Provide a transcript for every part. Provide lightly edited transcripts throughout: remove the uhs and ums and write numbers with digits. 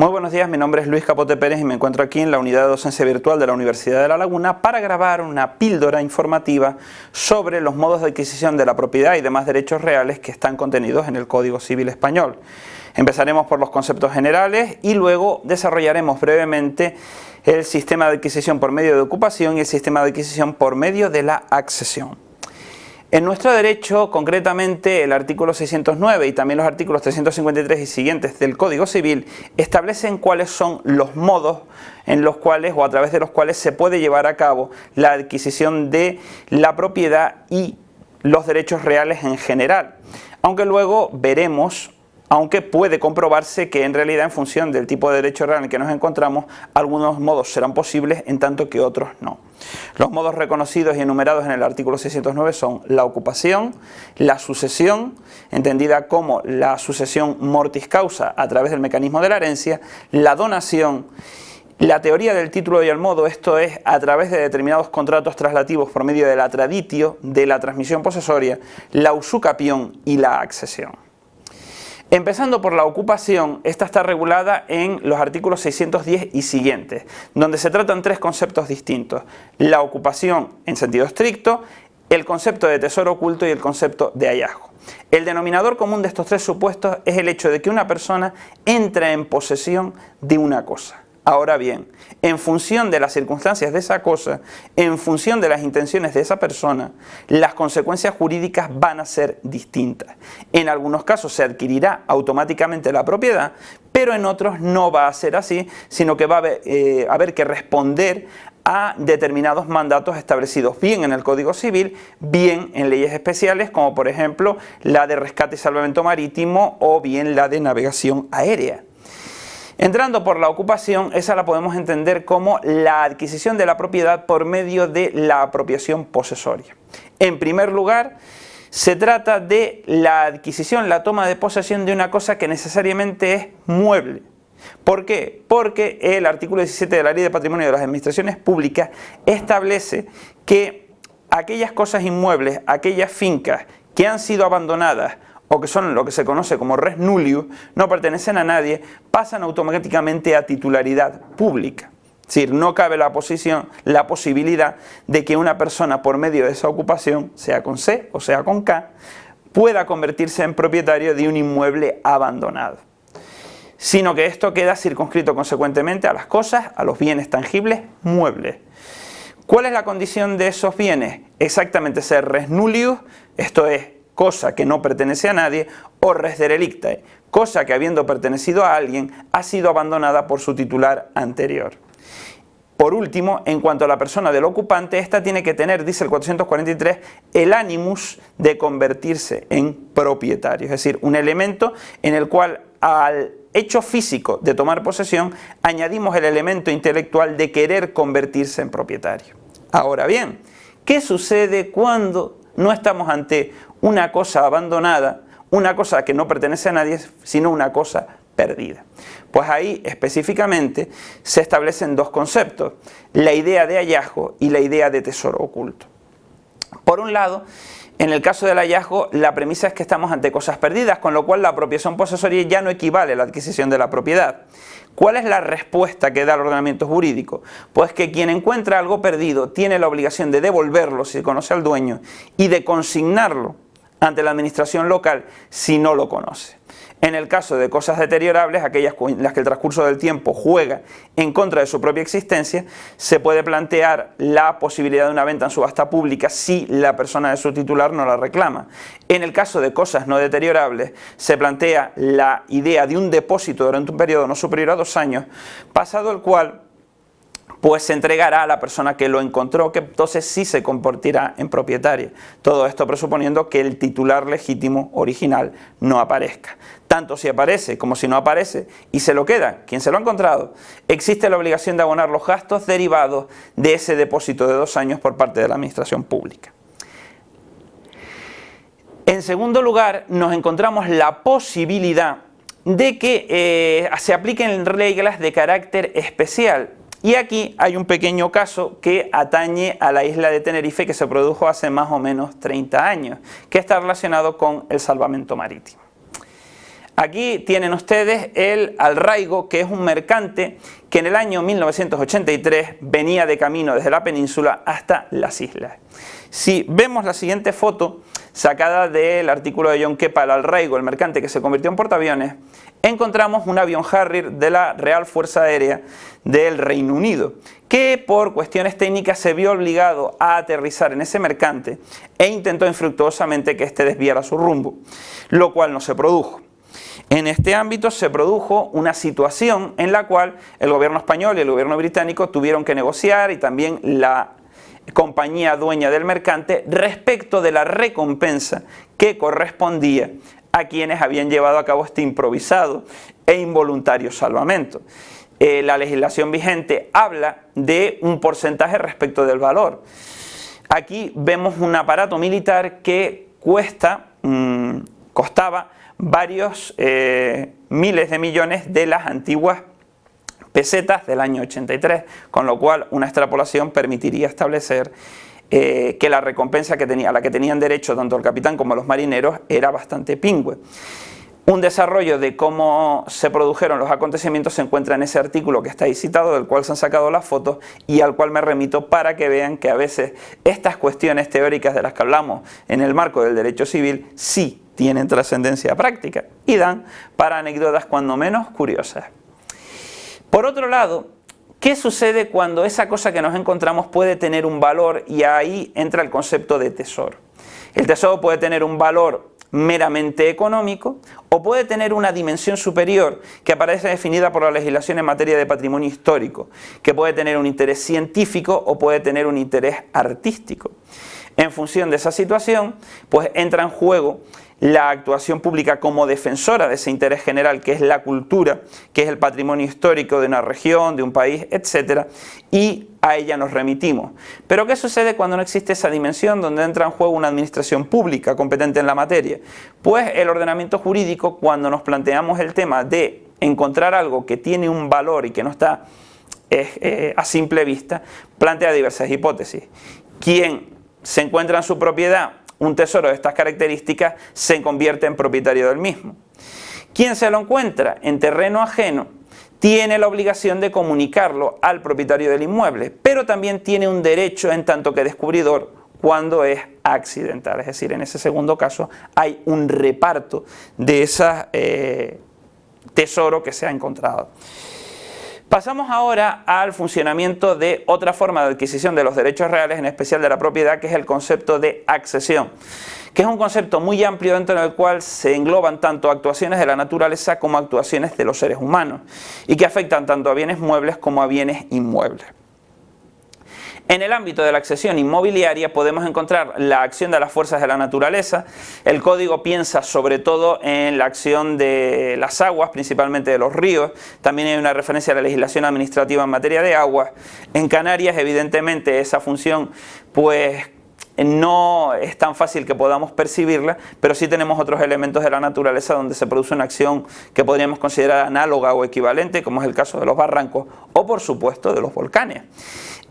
Muy buenos días, mi nombre es Luis Capote Pérez y me encuentro aquí en la unidad de docencia virtual de la Universidad de La Laguna para grabar una píldora informativa sobre los modos de adquisición de la propiedad y demás derechos reales que están contenidos en el Código Civil Español. Empezaremos por los conceptos generales y luego desarrollaremos brevemente el sistema de adquisición por medio de ocupación y el sistema de adquisición por medio de la accesión. En nuestro derecho, concretamente el artículo 609 y también los artículos 353 y siguientes del Código Civil establecen cuáles son los modos en los cuales o a través de los cuales se puede llevar a cabo la adquisición de la propiedad y los derechos reales en general. Aunque luego veremos, aunque puede comprobarse que en realidad en función del tipo de derecho real en el que nos encontramos, algunos modos serán posibles en tanto que otros no. Los modos reconocidos y enumerados en el artículo 609 son la ocupación, la sucesión, entendida como la sucesión mortis causa a través del mecanismo de la herencia, la donación, la teoría del título y el modo, esto es a través de determinados contratos traslativos por medio de la traditio, de la transmisión posesoria, la usucapión y la accesión. Empezando por la ocupación, esta está regulada en los artículos 610 y siguientes, donde se tratan tres conceptos distintos: la ocupación en sentido estricto, el concepto de tesoro oculto y el concepto de hallazgo. El denominador común de estos tres supuestos es el hecho de que una persona entra en posesión de una cosa. Ahora bien, en función de las circunstancias de esa cosa, en función de las intenciones de esa persona, las consecuencias jurídicas van a ser distintas. En algunos casos se adquirirá automáticamente la propiedad, pero en otros no va a ser así, sino que va a haber que responder a determinados mandatos establecidos bien en el Código Civil, bien en leyes especiales, como por ejemplo la de rescate y salvamento marítimo o bien la de navegación aérea. Entrando por la ocupación, esa la podemos entender como la adquisición de la propiedad por medio de la apropiación posesoria. En primer lugar, se trata de la adquisición, la toma de posesión de una cosa que necesariamente es mueble. ¿Por qué? Porque el artículo 17 de la Ley de Patrimonio de las Administraciones Públicas establece que aquellas cosas inmuebles, aquellas fincas que han sido abandonadas o que son lo que se conoce como res nullius, no pertenecen a nadie, pasan automáticamente a titularidad pública. Es decir, no cabe la posibilidad de que una persona por medio de esa ocupación, sea con C o sea con K, pueda convertirse en propietario de un inmueble abandonado, sino que esto queda circunscrito consecuentemente a las cosas, a los bienes tangibles muebles. ¿Cuál es la condición de esos bienes? Exactamente ser res nullius, esto es, cosa que no pertenece a nadie, o res derelictae, cosa que habiendo pertenecido a alguien ha sido abandonada por su titular anterior. Por último, en cuanto a la persona del ocupante, esta tiene que tener, dice el 443, el animus de convertirse en propietario, es decir, un elemento en el cual al hecho físico de tomar posesión añadimos el elemento intelectual de querer convertirse en propietario. Ahora bien, ¿qué sucede cuando no estamos ante una cosa abandonada, una cosa que no pertenece a nadie, sino una cosa perdida? Pues ahí específicamente se establecen dos conceptos: la idea de hallazgo y la idea de tesoro oculto. Por un lado, en el caso del hallazgo, la premisa es que estamos ante cosas perdidas, con lo cual la apropiación posesoria ya no equivale a la adquisición de la propiedad. ¿Cuál es la respuesta que da el ordenamiento jurídico? Pues que quien encuentra algo perdido tiene la obligación de devolverlo si conoce al dueño y de consignarlo ante la administración local si no lo conoce. En el caso de cosas deteriorables, aquellas en las que el transcurso del tiempo juega en contra de su propia existencia, se puede plantear la posibilidad de una venta en subasta pública si la persona de su titular no la reclama. En el caso de cosas no deteriorables, se plantea la idea de un depósito durante un periodo no superior a 2 años, pasado el cual pues se entregará a la persona que lo encontró, que entonces sí se convertirá en propietaria. Todo esto presuponiendo que el titular legítimo original no aparezca. Tanto si aparece como si no aparece y se lo queda quien se lo ha encontrado, existe la obligación de abonar los gastos derivados de ese depósito de 2 años por parte de la administración pública. En segundo lugar, nos encontramos la posibilidad de que se apliquen reglas de carácter especial. Y aquí hay un pequeño caso que atañe a la isla de Tenerife, que se produjo hace más o menos 30 años, que está relacionado con el salvamento marítimo. Aquí tienen ustedes el Alraigo, que es un mercante que en el año 1983 venía de camino desde la península hasta las islas. Si vemos la siguiente foto, sacada del artículo de John Kepa, el Alraigo, el mercante que se convirtió en portaaviones, encontramos un avión Harrier de la Real Fuerza Aérea del Reino Unido, que por cuestiones técnicas se vio obligado a aterrizar en ese mercante e intentó infructuosamente que éste desviara su rumbo, lo cual no se produjo. En este ámbito se produjo una situación en la cual el gobierno español y el gobierno británico tuvieron que negociar, y también la compañía dueña del mercante, respecto de la recompensa que correspondía a quienes habían llevado a cabo este improvisado e involuntario salvamento. La legislación vigente habla de un porcentaje respecto del valor. Aquí vemos un aparato militar que costaba varios miles de millones de las antiguas pesetas del año 83, con lo cual una extrapolación permitiría establecer que la recompensa a la que tenían derecho tanto el capitán como los marineros era bastante pingüe. Un desarrollo de cómo se produjeron los acontecimientos se encuentra en ese artículo que está ahí citado, del cual se han sacado las fotos y al cual me remito para que vean que a veces estas cuestiones teóricas de las que hablamos en el marco del derecho civil sí tienen trascendencia práctica y dan para anécdotas cuando menos curiosas. Por otro lado, ¿qué sucede cuando esa cosa que nos encontramos puede tener un valor? Y ahí entra el concepto de tesoro. El tesoro puede tener un valor meramente económico o puede tener una dimensión superior que aparece definida por la legislación en materia de patrimonio histórico, que puede tener un interés científico o puede tener un interés artístico. En función de esa situación, pues entra en juego la actuación pública como defensora de ese interés general, que es la cultura, que es el patrimonio histórico de una región, de un país, etc. Y a ella nos remitimos. Pero ¿qué sucede cuando no existe esa dimensión donde entra en juego una administración pública competente en la materia? Pues el ordenamiento jurídico, cuando nos planteamos el tema de encontrar algo que tiene un valor y que no está a simple vista, plantea diversas hipótesis. Quien se encuentra en su propiedad un tesoro de estas características se convierte en propietario del mismo. Quien se lo encuentra en terreno ajeno tiene la obligación de comunicarlo al propietario del inmueble, pero también tiene un derecho en tanto que descubridor cuando es accidental. Es decir, en ese segundo caso hay un reparto de ese tesoro que se ha encontrado. Pasamos ahora al funcionamiento de otra forma de adquisición de los derechos reales, en especial de la propiedad, que es el concepto de accesión, que es un concepto muy amplio dentro del cual se engloban tanto actuaciones de la naturaleza como actuaciones de los seres humanos y que afectan tanto a bienes muebles como a bienes inmuebles. En el ámbito de la accesión inmobiliaria podemos encontrar la acción de las fuerzas de la naturaleza. El código piensa sobre todo en la acción de las aguas, principalmente de los ríos. También hay una referencia a la legislación administrativa en materia de aguas. En Canarias, evidentemente, esa función pues no es tan fácil que podamos percibirla, pero sí tenemos otros elementos de la naturaleza donde se produce una acción que podríamos considerar análoga o equivalente, como es el caso de los barrancos o, por supuesto, de los volcanes.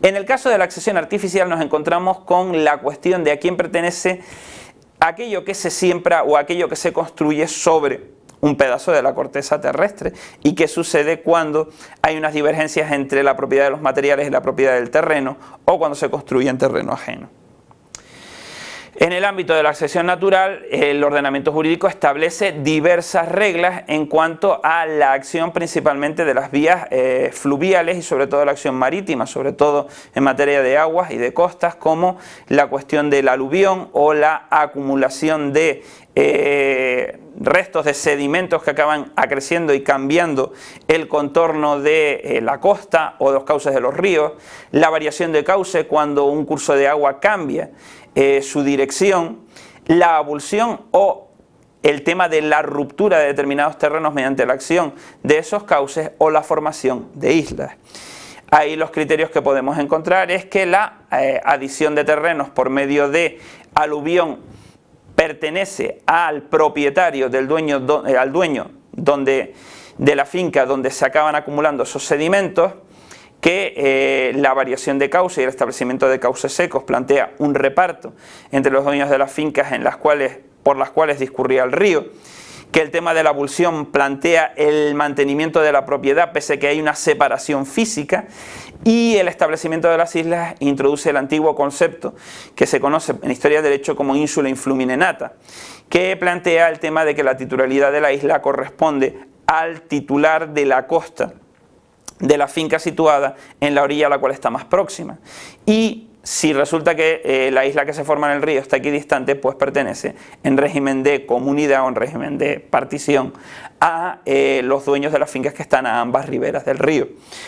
En el caso de la accesión artificial nos encontramos con la cuestión de a quién pertenece aquello que se siembra o aquello que se construye sobre un pedazo de la corteza terrestre y qué sucede cuando hay unas divergencias entre la propiedad de los materiales y la propiedad del terreno o cuando se construye en terreno ajeno. En el ámbito de la accesión natural, el ordenamiento jurídico establece diversas reglas en cuanto a la acción principalmente de las vías fluviales y sobre todo la acción marítima, sobre todo en materia de aguas y de costas, como la cuestión del aluvión o la acumulación de restos de sedimentos que acaban acreciendo y cambiando el contorno de la costa o de los cauces de los ríos, la variación de cauce cuando un curso de agua cambia su dirección, la abulsión o el tema de la ruptura de determinados terrenos mediante la acción de esos cauces o la formación de islas. Ahí los criterios que podemos encontrar es que la adición de terrenos por medio de aluvión pertenece al propietario, al dueño de la finca donde se acaban acumulando esos sedimentos, que la variación de cauce y el establecimiento de cauces secos plantea un reparto entre los dueños de las fincas por las cuales discurría el río, que el tema de la abulsión plantea el mantenimiento de la propiedad pese a que hay una separación física, y el establecimiento de las islas introduce el antiguo concepto que se conoce en historia del derecho como insula influminenata, que plantea el tema de que la titularidad de la isla corresponde al titular de la costa de la finca situada en la orilla a la cual está más próxima, y si resulta que la isla que se forma en el río está equidistante, pues pertenece en régimen de comunidad o en régimen de partición a los dueños de las fincas que están a ambas riberas del río.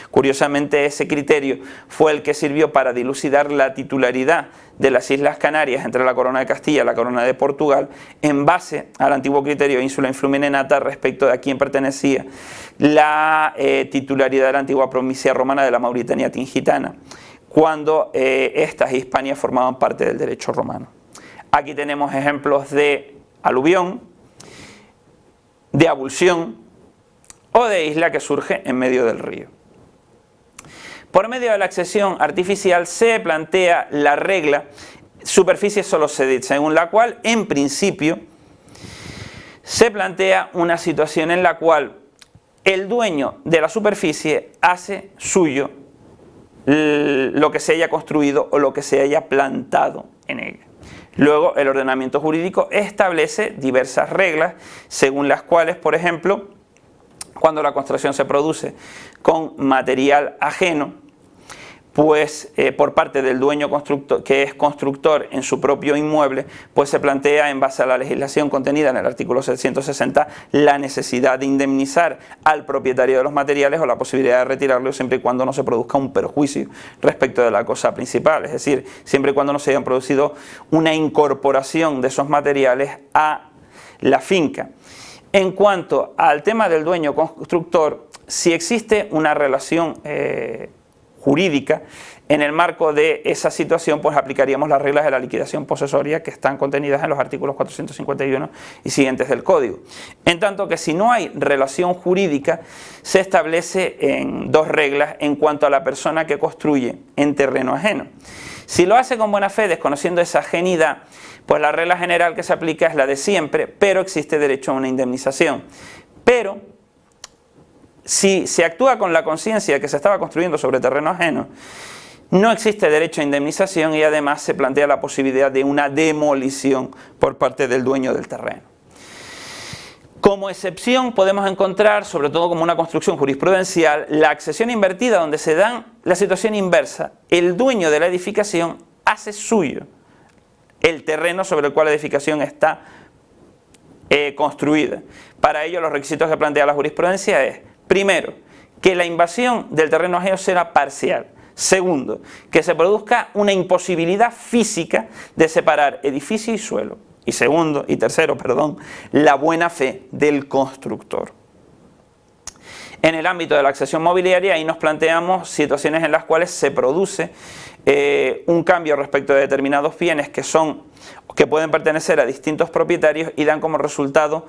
Curiosamente, ese criterio fue el que sirvió para dilucidar la titularidad de las Islas Canarias entre la Corona de Castilla y la Corona de Portugal en base al antiguo criterio insula influminenata respecto de a quién pertenecía la titularidad de la antigua provincia romana de la Mauritania Tingitana, cuando estas Hispanias formaban parte del derecho romano. Aquí tenemos ejemplos de aluvión, de abulsión o de isla que surge en medio del río. Por medio de la accesión artificial se plantea la regla superficie solo cedit, según la cual, en principio, se plantea una situación en la cual el dueño de la superficie hace suyo lo que se haya construido o lo que se haya plantado en ella. Luego, el ordenamiento jurídico establece diversas reglas según las cuales, por ejemplo, cuando la construcción se produce con material ajeno, pues por parte del dueño constructor, que es constructor en su propio inmueble, pues se plantea en base a la legislación contenida en el artículo 760 la necesidad de indemnizar al propietario de los materiales o la posibilidad de retirarlos siempre y cuando no se produzca un perjuicio respecto de la cosa principal, es decir, siempre y cuando no se hayan producido una incorporación de esos materiales a la finca. En cuanto al tema del dueño constructor, si existe una relación jurídica, en el marco de esa situación pues aplicaríamos las reglas de la liquidación posesoria que están contenidas en los artículos 451 y siguientes del Código. En tanto que si no hay relación jurídica, se establece en dos reglas en cuanto a la persona que construye en terreno ajeno. Si lo hace con buena fe, desconociendo esa ajenidad, pues la regla general que se aplica es la de siempre, pero existe derecho a una indemnización. Pero si se actúa con la conciencia de que se estaba construyendo sobre terreno ajeno, no existe derecho a indemnización y además se plantea la posibilidad de una demolición por parte del dueño del terreno. Como excepción podemos encontrar, sobre todo como una construcción jurisprudencial, la accesión invertida, donde se da la situación inversa. El dueño de la edificación hace suyo el terreno sobre el cual la edificación está construida. Para ello los requisitos que plantea la jurisprudencia es: primero, que la invasión del terreno ajeno será parcial. Segundo, que se produzca una imposibilidad física de separar edificio y suelo. Y tercero, la buena fe del constructor. En el ámbito de la accesión mobiliaria, ahí nos planteamos situaciones en las cuales se produce un cambio respecto de determinados bienes que pueden pertenecer a distintos propietarios y dan como resultado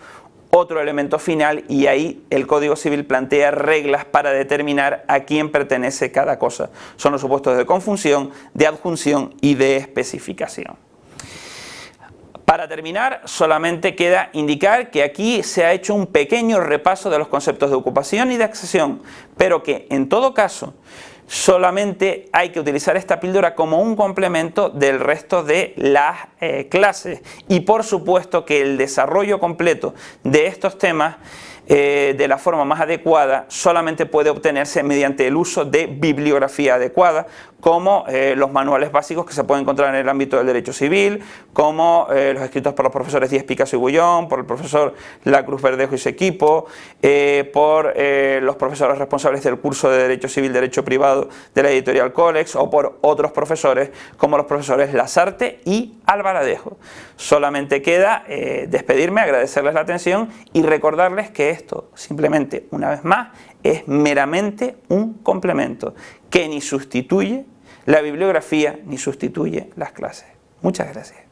otro elemento final, y ahí el Código Civil plantea reglas para determinar a quién pertenece cada cosa. Son los supuestos de confusión, de adjunción y de especificación. Para terminar, solamente queda indicar que aquí se ha hecho un pequeño repaso de los conceptos de ocupación y de accesión, pero que en todo caso solamente hay que utilizar esta píldora como un complemento del resto de las clases, y por supuesto que el desarrollo completo de estos temas de la forma más adecuada solamente puede obtenerse mediante el uso de bibliografía adecuada, como los manuales básicos que se pueden encontrar en el ámbito del derecho civil, como los escritos por los profesores Díez Picasso y Gullón, por el profesor Lacruz Verdejo y su equipo, por los profesores responsables del curso de Derecho Civil, Derecho Privado de la editorial Colex, o por otros profesores como los profesores Lasarte y Alvaradejo. Solamente queda despedirme, agradecerles la atención y recordarles que esto simplemente, una vez más, es meramente un complemento que ni sustituye la bibliografía ni sustituye las clases. Muchas gracias.